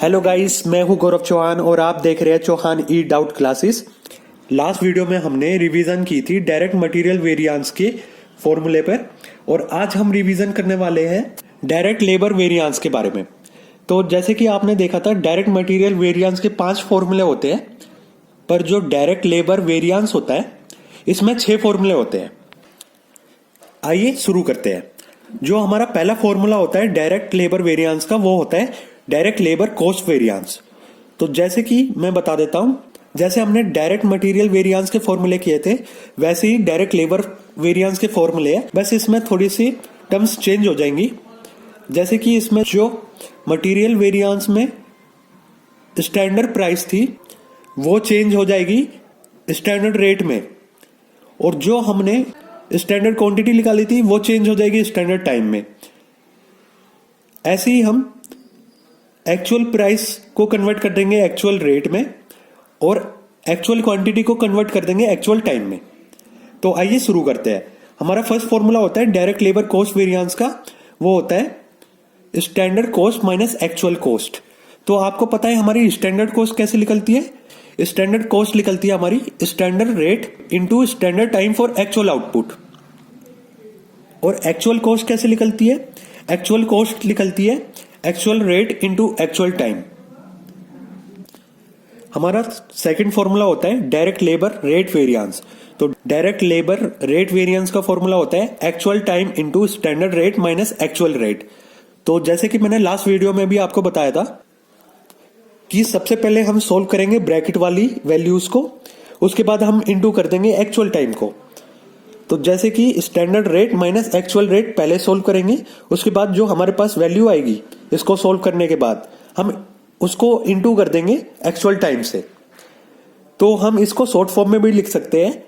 Hello guys, मैं हूं गौरव चौहान और आप देख रहे हैं चौहान ई डाउट क्लासेस। लास्ट वीडियो में हमने रिवीजन की थी डायरेक्ट मटेरियल वेरिएंस के फॉर्मूले पर और आज हम रिवीजन करने वाले हैं डायरेक्ट लेबर वेरिएंस के बारे में। तो जैसे कि आपने देखा था, डायरेक्ट मटेरियल वेरिएंस के 5 फॉर्मूले होते हैं, पर जो डायरेक्ट लेबर वेरिएंस होता है इसमें 6 फॉर्मूले होते हैं। आइए शुरू करते हैं। जो हमारा पहला फॉर्मूला होता है डायरेक्ट लेबर वेरिएंस का, वो होता है डायरेक्ट लेबर कॉस्ट वेरिएंस। तो जैसे कि मैं बता देता हूं, जैसे हमने डायरेक्ट मटेरियल वेरिएंस के फॉर्मूले किए थे, वैसे ही डायरेक्ट लेबर वेरिएंस के फॉर्मूले हैं, बस इसमें थोड़ी सी टर्म्स चेंज हो जाएंगी। जैसे कि इसमें जो मटेरियल वेरिएंस में स्टैंडर्ड प्राइस थी वो चेंज हो जाएगी स्टैंडर्ड रेट में, और जो हमने स्टैंडर्ड क्वांटिटी निकाली थी वो चेंज हो जाएगी स्टैंडर्ड टाइम में। ऐसे ही हम एक्चुअल प्राइस को कन्वर्ट कर देंगे एक्चुअल रेट में और एक्चुअल क्वांटिटी को कन्वर्ट कर देंगे एक्चुअल टाइम में। तो आइए शुरू करते हैं। हमारा फर्स्ट फॉर्मूला होता है डायरेक्ट लेबर कॉस्ट वेरिएंस का, वो होता है standard cost minus actual cost. तो आपको पता है हमारी स्टैंडर्ड कॉस्ट कैसे निकलती है? स्टैंडर्ड कॉस्ट निकलती है हमारी standard rate into standard time for actual output. और एक्चुअल कॉस्ट कैसे निकलती है? एक्चुअल कॉस्ट निकलती है actual rate into actual time. हमारा सेकंड फॉर्मूला होता है डायरेक्ट लेबर रेट वेरिएंस। तो डायरेक्ट लेबर रेट वेरिएंस का फॉर्मूला होता है actual time into standard rate minus actual rate. तो जैसे कि मैंने लास्ट वीडियो में भी आपको बताया था कि सबसे पहले हम सोल्व करेंगे ब्रैकेट वाली वैल्यूज को, उसके बाद हम इंटू कर देंगे एक्चुअल टाइम को। तो जैसे कि standard rate minus actual rate पहले सोल्व करेंगे, उसके बाद जो हमारे पास वैल्यू आएगी इसको सोल्व करने के बाद हम उसको इंटू कर देंगे एक्चुअल टाइम से। तो हम इसको शॉर्ट फॉर्म में भी लिख सकते हैं।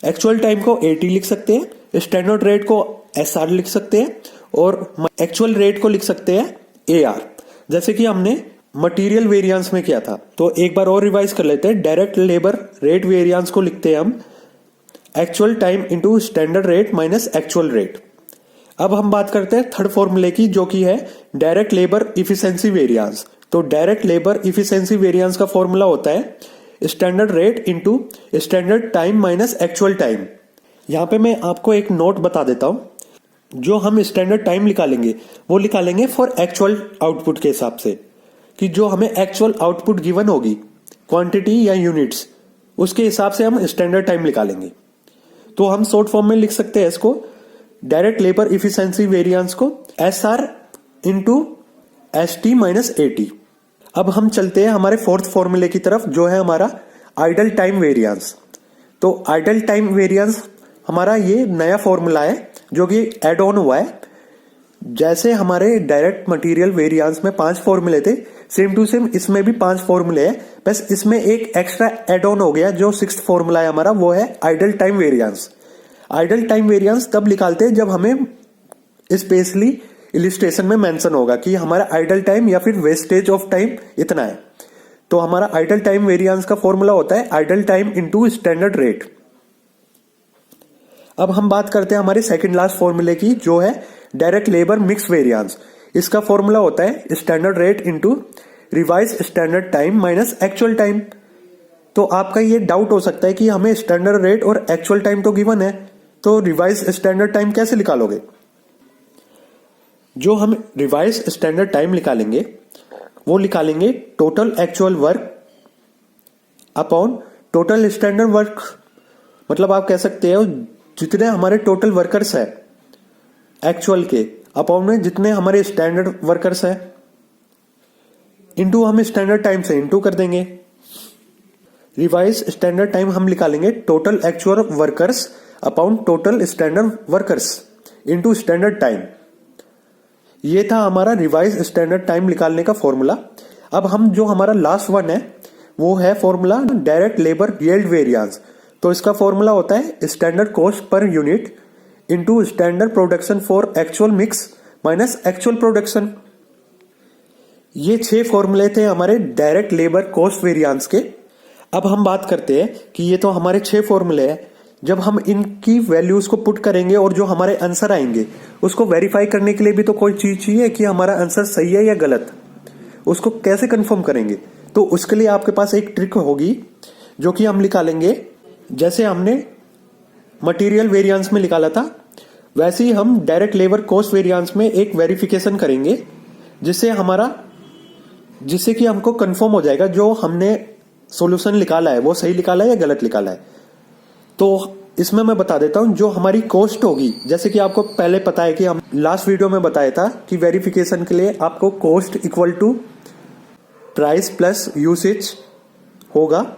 एक्चुअल टाइम को AT लिख सकते हैं, स्टैंडर्ड रेट को SR लिख सकते हैं और एक्चुअल रेट को लिख सकते हैं AR, जैसे कि हमने मटेरियल वेरिएंस में किया था। तो एक बार और रिवाइज कर लेते हैं। डायरेक्ट लेबर रेट वेरिएंस को लिखते हैं हम actual time into standard rate minus actual rate. अब हम बात करते हैं थर्ड फॉर्मूले की, जो कि है डायरेक्ट लेबर इफिशिएंसी वेरिएंस। तो डायरेक्ट लेबर इफिशिएंसी वेरिएंस का फॉर्मूला होता है standard rate into standard time minus actual time. यहां पे मैं आपको एक नोट बता देता हूं। जो हम स्टैंडर्ड टाइम निकालेंगे वो निकालेंगे फॉर एक्चुअल आउटपुट के हिसाब से, कि जो हमें एक्चुअल आउटपुट गिवन होगी क्वांटिटी या यूनिट्स, उसके हिसाब से हम स्टैंडर्ड टाइम निकालेंगे। तो हम शॉर्ट फॉर्म में लिख सकते हैं इसको डायरेक्ट लेबर इफिशिएंसी वेरिएंस को SR into ST minus AT। अब हम चलते हैं हमारे फोर्थ फॉर्मूले की तरफ, जो है हमारा आइडल टाइम वेरिएंस। तो आइडल टाइम वेरिएंस हमारा ये नया फॉर्मूला है जो कि एड ऑन हुआ है। जैसे हमारे डायरेक्ट मटेरियल वेरिएंस में 5 फॉर्मूले थे, सेम टू सेम इसमें भी 5 फॉर्मूले हैं, बस इसमें एक एक्स्ट्रा एड ऑन हो गया। जो 6th फॉर्मूला है हमारा, वो है idle time variance. Idle time variance तब निकालते हैं जब हमें स्पेशली इलिस्ट्रेशन में मेंशन होगा कि हमारा आइडल टाइम या फिर वेस्टेज ऑफ टाइम इतना है। तो हमारा आइडल टाइम वेरिएंस का फॉर्मूला होता है idle time into standard rate. अब हम बात करते हैं हमारे सेकंड लास्ट फॉर्मूले की, जो है डायरेक्ट लेबर मिक्स वेरिएंस। इसका फॉर्मूला होता है standard rate into revise standard time minus actual time. तो आपका ये डाउट हो सकता है कि हमें स्टैंडर्ड रेट और एक्चुअल टाइम तो गिवन है, तो रिवाइज स्टैंडर्ड टाइम कैसे निकालोगे? जो हम रिवाइज स्टैंडर्ड टाइम निकालेंगे वो निकालेंगे total actual work upon total standard work. मतलब आप कह सकते हो जितने हमारे टोटल वर्कर्स है एक्चुअल के अपॉन में जितने हमारे स्टैंडर्ड वर्कर्स है, इंटू हम स्टैंडर्ड टाइम से इंटू कर देंगे। रिवाइज स्टैंडर्ड टाइम हम निकालेंगे total actual workers upon total standard workers into standard time. ये था हमारा रिवाइज स्टैंडर्ड टाइम निकालने का फॉर्मूला। अब हम जो हमारा लास्ट वन है वो है formula direct labour yield variance. तो इसका फॉर्मूला होता है standard cost per unit into standard production for actual mix minus actual production. ये 6 फॉर्मूले थे हमारे डायरेक्ट लेबर कॉस्ट वेरिएंस के। अब हम बात करते हैं कि ये तो हमारे 6 फॉर्मूले हैं, जब हम इनकी वैल्यूज को पुट करेंगे और जो हमारे आंसर आएंगे उसको वेरीफाई करने के लिए भी तो कोई चीज चाहिए कि हमारा आंसर सही है या गलत। उसको कैसे कंफर्म करेंगे? तो उसके लिए आपके पास एक ट्रिक होगी जो कि हम निकालेंगे। जैसे हमने मटेरियल वेरिएंस में निकाला था, वैसे ही हम डायरेक्ट लेबर कॉस्ट वेरिएंस में एक वेरिफिकेशन करेंगे, जिससे कि हमको कंफर्म हो जाएगा जो हमने सॉल्यूशन निकाला है वो सही निकाला है या गलत निकाला है। तो इसमें मैं बता देता हूं, जो हमारी कॉस्ट होगी, जैसे कि आपको पहले पता है कि हम लास्ट वीडियो में बताया था कि वेरिफिकेशन के लिए आपको cost equal to price plus usage होगा,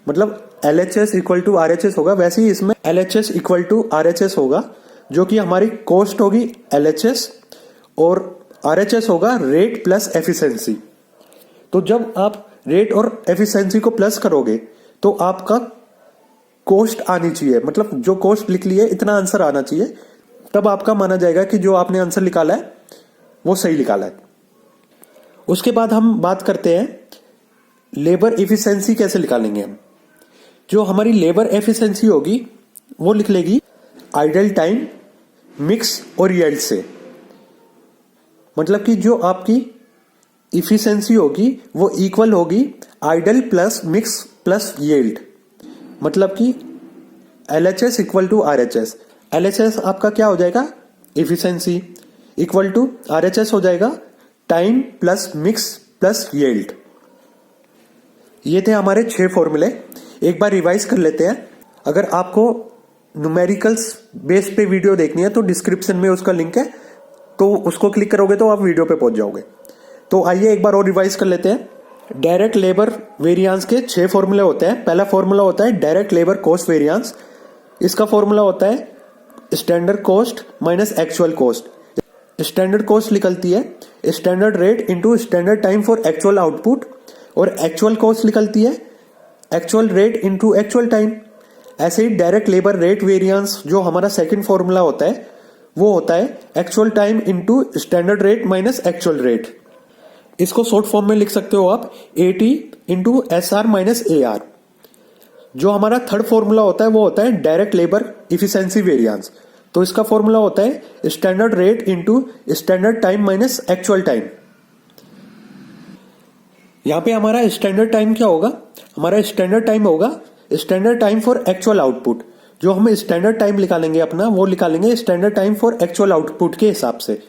मतलब LHS इक्वल टू RHS होगा। वैसे ही इसमें LHS इक्वल टू RHS होगा, जो कि हमारी कॉस्ट होगी LHS और RHS होगा रेट प्लस एफिशिएंसी। तो जब आप रेट और एफिशिएंसी को प्लस करोगे तो आपका कॉस्ट आनी चाहिए, मतलब जो कॉस्ट लिख ली है इतना आंसर आना चाहिए, तब आपका माना जाएगा कि जो आपने आंसर निकाला है वो सही निकाला है। उसके बाद हम बात करते हैं लेबर एफिशिएंसी कैसे निकालेंगे हम। जो हमारी लेबर एफिशिएंसी होगी वो लिख लेगी आइडल टाइम, मिक्स और यील्ड से। मतलब कि जो आपकी इफिशिएंसी होगी वो इक्वल होगी idle plus mix plus yield, मतलब कि LHS equal to RHS। LHS आपका क्या हो जाएगा? इफिशिएंसी, इक्वल टू RHS हो जाएगा time plus mix plus yield. ये थे हमारे 6 फॉर्मूले। एक बार रिवाइज कर लेते हैं। अगर आपको न्यूमेरिकल्स बेस पे वीडियो देखनी है तो डिस्क्रिप्शन में उसका लिंक है, तो उसको क्लिक करोगे तो आप वीडियो पे पहुंच जाओगे। तो आइए एक बार और रिवाइज कर लेते हैं। डायरेक्ट लेबर वेरिएंस के 6 फॉर्मूले होते हैं। पहला फॉर्मूला होता है डायरेक्ट लेबर कॉस्ट वेरिएंस। इसका फॉर्मूला होता है standard cost minus actual cost. Standard cost निकलती है standard rate into standard time for actual output, और एक्चुअल कॉस्ट निकलती है actual rate into actual time. ऐसे ही डायरेक्ट लेबर रेट वेरिएंस जो हमारा सेकंड फॉर्मूला होता है वो होता है actual time into standard rate minus actual rate. इसको शॉर्ट फॉर्म में लिख सकते हो आप AT into SR minus AR। जो हमारा थर्ड फॉर्मूला होता है वो होता है डायरेक्ट लेबर इफिशिएंसी वेरिएंस। तो इसका फॉर्मूला होता है standard rate into standard time minus actual time. यहां पे हमारा स्टैंडर्ड टाइम क्या होगा? हमारा स्टैंडर्ड टाइम होगा standard time for actual output. जो हम स्टैंडर्ड टाइम निकालेंगे अपना, वो निकालेंगे standard time for actual output के हिसाब से।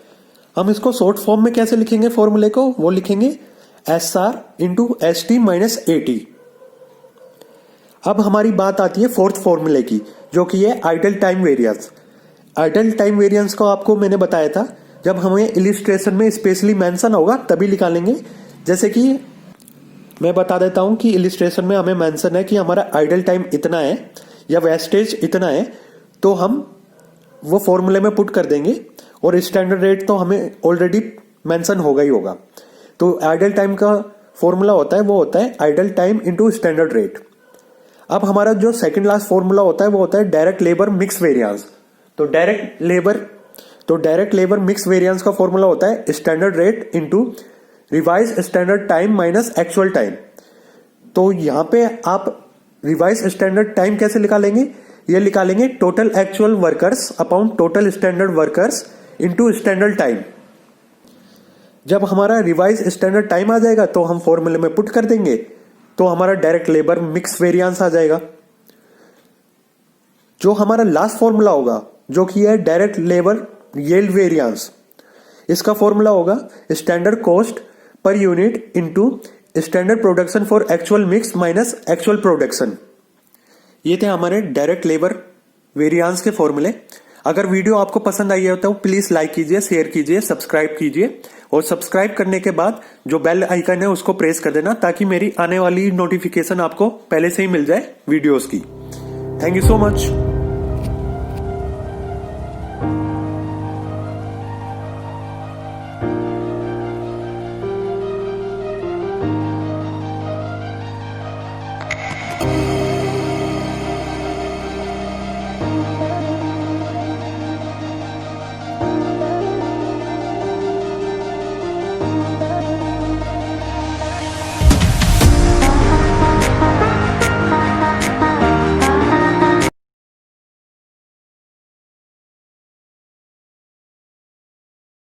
हम इसको शॉर्ट फॉर्म में कैसे लिखेंगे फॉर्मूले को? वो लिखेंगे SR into ST minus AT। अब हमारी बात आती है फोर्थ फॉर्मूले की, जो कि है idle time variance. Idle time variance को आपको मैंने बताया था, जब हमें इलिस्ट्रेशन में स्पेशली मेंशन होगा तभी निकालेंगे। जैसे कि मैं बता देता हूं कि इलिस्ट्रेशन में हमें मेंशन है कि हमारा आइडल टाइम इतना है या वेस्टेज इतना है, तो हम वो फॉर्मूले में पुट कर देंगे, और स्टैंडर्ड रेट तो हमें ऑलरेडी मेंशन होगा ही होगा। तो आइडल टाइम का फॉर्मूला होता है वो होता है idle time into standard rate. अब हमारा जो सेकंड लास्ट फॉर्मूला होता है वो होता है डायरेक्ट लेबर मिक्स वेरिएंस। तो डायरेक्ट लेबर मिक्स वेरिएंस का फॉर्मूला होता है standard rate into revise standard time minus actual time. तो यहां पे आप रिवाइज स्टैंडर्ड टाइम कैसे निकालेंगे? ये निकालेंगे total actual workers upon total standard workers into standard time. जब हमारा रिवाइज स्टैंडर्ड टाइम आ जाएगा तो हम फॉर्मूले में पुट कर देंगे, तो हमारा डायरेक्ट लेबर मिक्स वेरिएंस आ जाएगा। जो हमारा लास्ट फॉर्मूला होगा जो कि है डायरेक्ट लेबर यील्ड वेरिएंस, इसका फॉर्मूला होगा standard cost per unit into standard production for actual mix minus actual production. ये थे हमारे डायरेक्ट लेबर वेरिएंस के फॉर्मूले। अगर वीडियो आपको पसंद आई है तो प्लीज लाइक कीजिए, शेयर कीजिए, सब्सक्राइब कीजिए, और सब्सक्राइब करने के बाद जो बेल आइकन है उसको प्रेस कर देना, ताकि मेरी आने वाली नोटिफिकेशन आपको पहले से ही मिल जाए वीडियोस की। Thank you so much.